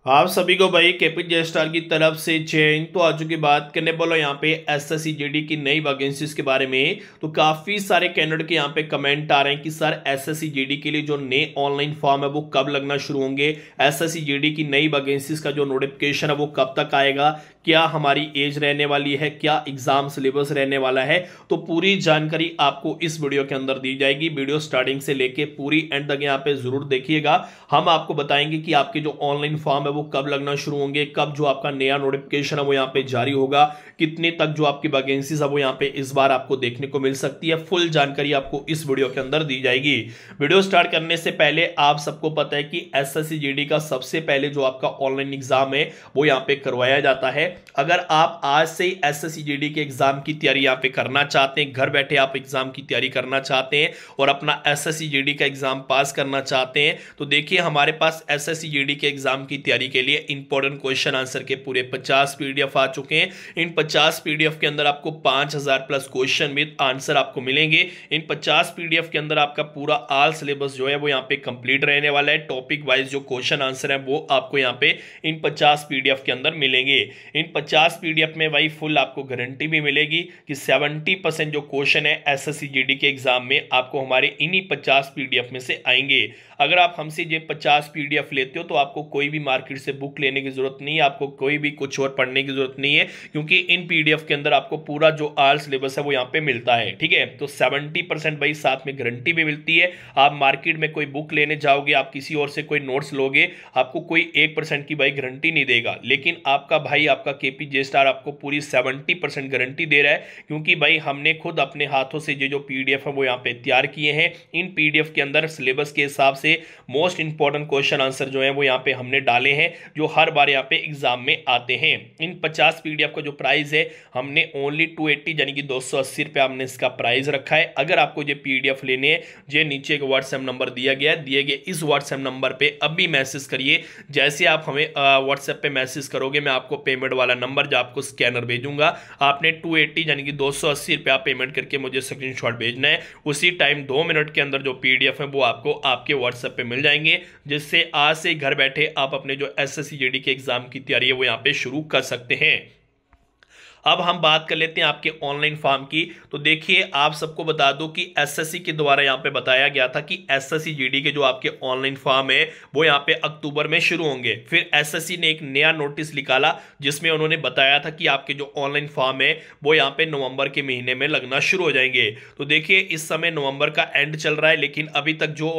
आप सभी को भाई केपीजे स्टार की तरफ से चेंज तो आ चुकी। बात करने बोलो यहाँ पे एसएससी जीडी की नई वैकेंसीज के बारे में। तो काफी सारे कैंडिडेट के यहाँ पे कमेंट आ रहे हैं कि सर एसएससी जीडी के लिए जो नए ऑनलाइन फॉर्म है वो कब लगना शुरू होंगे, एसएससी जीडी की नई वैकेंसीज का जो नोटिफिकेशन है वो कब तक आएगा, क्या हमारी एज रहने वाली है, क्या एग्जाम सिलेबस रहने वाला है। तो पूरी जानकारी आपको इस वीडियो के अंदर दी जाएगी। वीडियो स्टार्टिंग से लेके पूरी एंड तक यहाँ पे जरूर देखिएगा। हम आपको बताएंगे कि आपके जो ऑनलाइन फॉर्म है वो कब लगना शुरू होंगे, कब जो आपका नया नोटिफिकेशन है वो यहाँ पे जारी होगा, कितने तक जो आपकी वैकेंसीज है वो यहाँ पे इस बार आपको देखने को मिल सकती है। फुल जानकारी आपको इस वीडियो के अंदर दी जाएगी। वीडियो स्टार्ट करने से पहले आप सबको पता है कि एसएससी जीडी का सबसे पहले जो आपका ऑनलाइन एग्जाम है वो यहाँ पे करवाया जाता है। अगर आप आज से ही एसएससी जीडी के एग्जाम की तैयारी यहाँ पे करना चाहते हैं, घर बैठे आप एग्जाम की तैयारी करना चाहते हैं और अपना एसएससी जीडी का एग्जाम पास करना चाहते हैं, तो देखिए हमारे पास एसएससी जीडी के एग्जाम की तैयारी के लिए इंपॉर्टेंट क्वेश्चन आंसर के पूरे 50 पीडीएफ आ चुके हैं। इन 50 पीडीएफ के अंदर आपको 5000 प्लस क्वेश्चन विद आंसर आपको मिलेंगे। इन 50 पीडीएफ के अंदर आपका पूरा ऑल सिलेबस जो है वो यहाँ पे कंप्लीट रहने वाला है। टॉपिक वाइज जो क्वेश्चन आंसर है वो आपको यहाँ पे इन 50 पीडीएफ के अंदर मिलेंगे। इन 50 पीडीएफ में भाई फुल आपको गारंटी भी मिलेगी कि 70% जो क्वेश्चन है एसएससी जीडी के एग्जाम में आपको हमारे इन्हीं 50 पीडीएफ में से आएंगे। अगर आप हमसे ये 50 पीडीएफ लेते हो तो आपको कोई भी मार्केट से बुक लेने की जरूरत नहीं है, आपको कोई भी कुछ और पढ़ने की जरूरत नहीं है, क्योंकि इन पीडीएफ के अंदर आपको पूरा जो ऑल सिलेबस है वो यहाँ पे मिलता है। ठीक है, तो 70% भाई साथ में गारंटी भी मिलती है। आप मार्केट में कोई बुक लेने जाओगे, आप किसी और से कोई नोट्स लोगे, आपको कोई 1% की भाई गारंटी नहीं देगा, लेकिन आपका भाई आपका केपीजे स्टार आपको पूरी 70% गारंटी दे रहा है, क्योंकि भाई हमने खुद अपने हाथों से ये जो पीडीएफ है वो यहाँ पे तैयार किए हैं। इन पीडीएफ के अंदर सिलेबस के हिसाब से मोस्ट इंपॉर्टेंट क्वेश्चन आंसर जो है वो यहाँ पे हमने डाले हैं, जो हर बार यहाँ पे एग्जाम में आते हैं। इन 50 पीडीएफ का जो प्राइस है हमने ओनली 280 यानी कि 280 रुपये हमने इसका प्राइस रखा है। अगर आपको ये पीडीएफ लेने हैं, ये नीचे एक व्हाट्सएप नंबर दिया गया है, दिए गए इस व्हाट्सएप नंबर पे अभी मैसेज करिए। जैसे आप हमें व्हाट्सएप पे मैसेज करोगे मैं आपको पेमेंट वाला नंबर जो आपको स्कैनर भेजूंगा, आपने 280 यानी कि 280 रुपया पेमेंट करके मुझे स्क्रीनशॉट भेजना है। उसी टाइम 2 मिनट के अंदर जो पीडीएफ है वो आपको आपके व्हाट्सएप पे मिल जाएंगे, जिससे आज से घर बैठे आप अपने जो एसएससी जीडी के एग्जाम की तैयारी है वो यहाँ पे शुरू कर सकते हैं। अब हम बात कर लेते हैं आपके ऑनलाइन फॉर्म की। तो देखिए आप सबको बता दूं कि एसएससी के द्वारा यहाँ पे बताया गया था कि एसएससी जीडी के जो आपके ऑनलाइन फॉर्म है वो यहाँ पे अक्टूबर में शुरू होंगे। फिर एसएससी ने एक नया नोटिस निकाला जिसमें उन्होंने बताया था कि आपके जो ऑनलाइन फॉर्म है वो यहाँ पे नवंबर के महीने में लगना शुरू हो जाएंगे। तो देखिए इस समय नवंबर का एंड चल रहा है, लेकिन अभी तक जो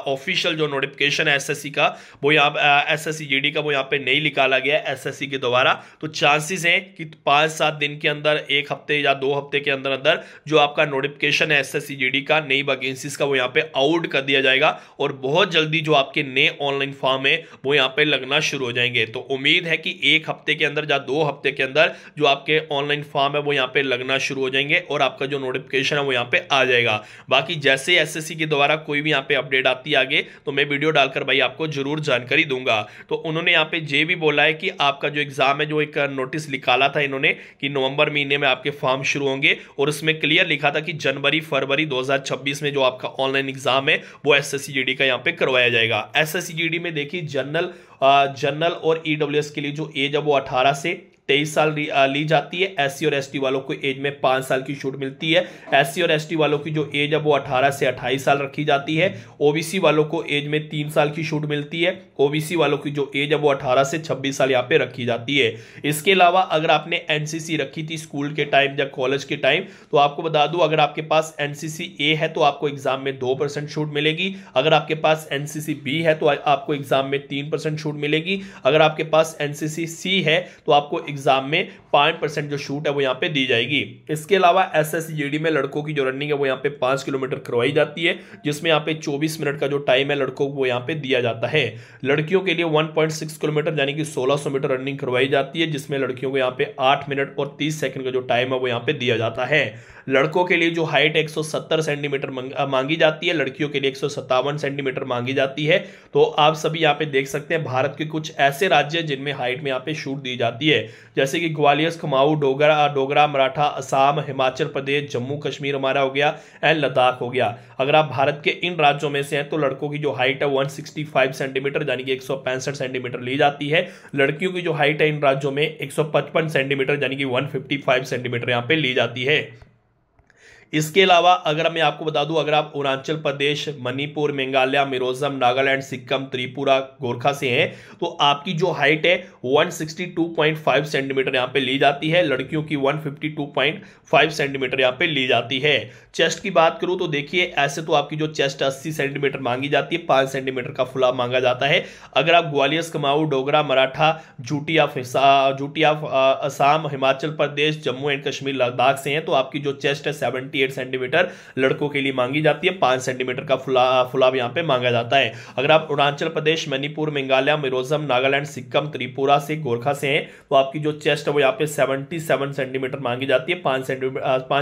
ऑफिशियल जो नोटिफिकेशन है एसएससी का वो यहाँ एसएससी जीडी का वो यहाँ पे नहीं निकाला गया एसएससी के द्वारा। तो चांसेस हैं कि 5-7 दिन के अंदर, 1 हफ्ते या 2 हफ्ते के अंदर अंदर जो आपका नोटिफिकेशन है एसएससी जीडी का नई वैकेंसीज का वो यहाँ पे आउट कर दिया जाएगा और बहुत जल्दी जो आपके नए ऑनलाइन फॉर्म है वो यहाँ पे लगना शुरू हो जाएंगे। तो उम्मीद है कि 1 हफ्ते के अंदर या 2 हफ्ते के अंदर जो आपके ऑनलाइन फॉर्म है वो यहाँ पे लगना शुरू हो जाएंगे और आपका जो नोटिफिकेशन है वो यहाँ पे आ जाएगा। बाकी जैसे एसएससी के द्वारा कोई भी यहाँ पे अपडेट आती है आगे तो मैं वीडियो डालकर भाई आपको जरूर जानकारी दूंगा। तो उन्होंने यहाँ पे ये भी बोला है कि आपका जो एग्जाम है, जो एक नोटिस निकाला था इन्होंने कि नवंबर महीने में आपके फॉर्म शुरू होंगे और उसमें क्लियर लिखा था कि जनवरी-फरवरी 2026 में जो आपका ऑनलाइन एग्जाम है वो एसएससी जीडी का यहाँ पे करवाया जाएगा। एसएससी जीडी में देखिए जनरल और ईडब्ल्यूएस के लिए जो एज है वो 18 से 23 साल ली जाती है। एससी और एसटी वालों को एज में 5 साल की छूट मिलती है। एससी और एसटी वालों की जो एज है वो 18 से 28 साल रखी जाती है। ओबीसी वालों को एज में 3 साल की छूट मिलती है। ओबीसी वालों की जो एज है वो 18 से 26 साल यहाँ पे रखी जाती है। इसके अलावा अगर आपने एनसीसी रखी थी स्कूल के टाइम या कॉलेज के टाइम, तो आपको बता दूं अगर आपके पास एनसीसी ए है तो आपको एग्जाम में 2% छूट मिलेगी। अगर आपके पास एनसीसी बी है तो आपको एग्जाम में 3% छूट मिलेगी। अगर आपके पास एनसीसी सी है तो आपको एग्जाम में 5% जो छूट है वो यहाँ पे दी जाएगी। इसके अलावा एसएससी जीडी में लड़कों की जो रनिंग है वो यहाँ पे 5 किलोमीटर करवाई जाती है, जिसमें यहाँ पे 24 मिनट का जो टाइम है लड़कों को वो यहाँ पे दिया जाता है। लड़कियों के लिए 1.6 किलोमीटर यानी कि 1600 मीटर रनिंग करवाई जाती है, जिसमें लड़कियों को यहाँ पे 8 मिनट और 30 सेकंड का जो टाइम है वो यहाँ पे दिया जाता है। लड़कों के लिए जो हाइट 170 सेंटीमीटर मांगी जाती है, लड़कियों के लिए 157 सेंटीमीटर मांगी जाती है। तो आप सभी यहाँ पे देख सकते हैं भारत के कुछ ऐसे राज्य जिनमें हाइट में यहाँ पे छूट दी जाती है, जैसे कि ग्वालियर, कुमाऊं, डोगरा, मराठा, असम, हिमाचल प्रदेश, जम्मू कश्मीर हमारा हो गया एंड लद्दाख हो गया। अगर आप भारत के इन राज्यों में से हैं तो लड़कों की जो हाइट है 165 सेंटीमीटर यानी कि 165 सेंटीमीटर ली जाती है। लड़कियों की जो हाइट है इन राज्यों में 155 सेंटीमीटर यानी कि 155 सेंटीमीटर यहां पे ली जाती है। इसके अलावा अगर मैं आपको बता दूं, अगर आप अरुणाचल प्रदेश, मणिपुर, मेघालय, मिजोरम, नागालैंड, सिक्किम, त्रिपुरा, गोरखा से हैं तो आपकी जो हाइट है 162.5 सेंटीमीटर यहां पे ली जाती है। लड़कियों की 152.5 सेंटीमीटर यहां पे ली जाती है। चेस्ट की बात करूं तो देखिए, ऐसे तो आपकी जो चेस्ट 80 सेंटीमीटर मांगी जाती है, 5 सेंटीमीटर का फुलाव मांगा जाता है। अगर आप ग्वालियर, कुमाऊं, डोगरा, मराठा, जूटिया, असम, हिमाचल प्रदेश, जम्मू एंड कश्मीर, लद्दाख से हैं तो आपकी जो चेस्ट है 78 सेंटीमीटर लड़कों के लिए मांगी जाती है। 5 सेंटीमीटर का फुलाव यहां पे मांगा जाता है। अगर आप अरुणाचल प्रदेश, मणिपुर, मेघालय, मिजोरम, नागालैंड, सिक्किम, त्रिपुरा से, गोरखा से हैं तो आपकी जो चेस्ट है वो यहां पे 77 सेंटीमीटर मांगी जाती है। 5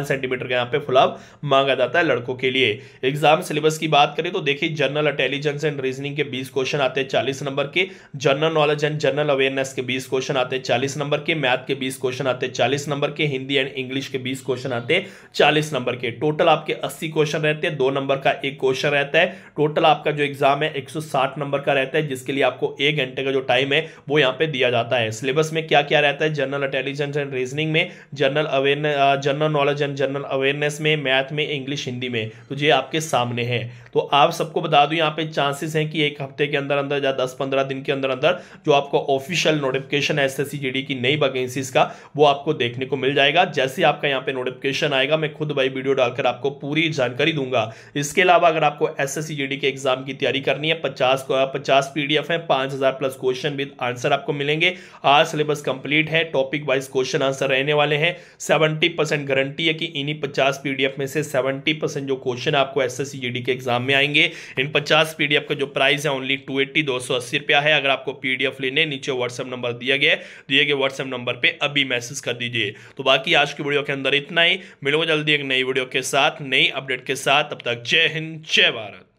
सेंटीमीटर का यहां पे फुलाव मांगा जाता है लड़कों के लिए। एग्जाम सिलेबस की बात करें तो देखिए, जनरल इंटेलिजेंस एंड रीजनिंग के 20 क्वेश्चन आते हैं 40 नंबर के। General knowledge and general awareness के 20 क्वेश्चन आते हैं 40 नंबर के। मैथ के 20 क्वेश्चन आते हैं 40 नंबर के। हिंदी एंड इंग्लिश के 20 क्वेश्चन आते हैं 40 नंबर के। टोटल आपके 80 क्वेश्चन रहते हैं, 2 नंबर का एक क्वेश्चन रहता है। टोटल आपका जो एग्जाम है 160 नंबर का रहता है, जिसके लिए आपको 1 घंटे का जो टाइम है वो यहां पे दिया जाता है। सिलेबस में क्या क्या रहता है, जनरल इंटेलिजेंस एंड रीजनिंग में, general knowledge and general awareness में, मैथ में, इंग्लिश, हिंदी में, तो ये आपके सामने है। तो आप सबको बता दूं, यहां पे चांसेस हैं कि एक हफ्ते के अंदर अंदर या 10-15 दिन के अंदर अंदर जो आपको ऑफिशियल नोटिफिकेशन एसएससी जीडी की नई वैकेंसीज का वो आपको देखने को मिल जाएगा। जैसे आपका यहां पे नोटिफिकेशन आएगा मैं खुद भाई वीडियो डालकर आपको पूरी जानकारी दूंगा। इसके अलावा अगर आपको एसएससी जीडी के एग्जाम की तैयारी करनी है, 50 पीडीएफ है, 5000 प्लस क्वेश्चन विद आंसर आपको मिलेंगे। आज सिलेबस कंप्लीट है, टॉपिक वाइज क्वेश्चन आंसर रहने वाले हैं। 70% गारंटी है कि इन्हीं 50 पीडीएफ में से 70% जो क्वेश्चन आपको एसएससी जीडी के एग्जाम में आएंगे। इन 50 पीडीएफ का जो प्राइस है ओनली 280 रुपया है। अगर आपको पीडीएफ लेने, नीचे व्हाट्सएप नंबर दिए गए व्हाट्सएप नंबर पे अभी मैसेज कर दीजिए। तो बाकी आज की वीडियो के अंदर इतना ही। मिलूंगा जल्दी एक नई वीडियो के साथ, नई अपडेट के साथ। तब तक जय हिंद, जय भारत।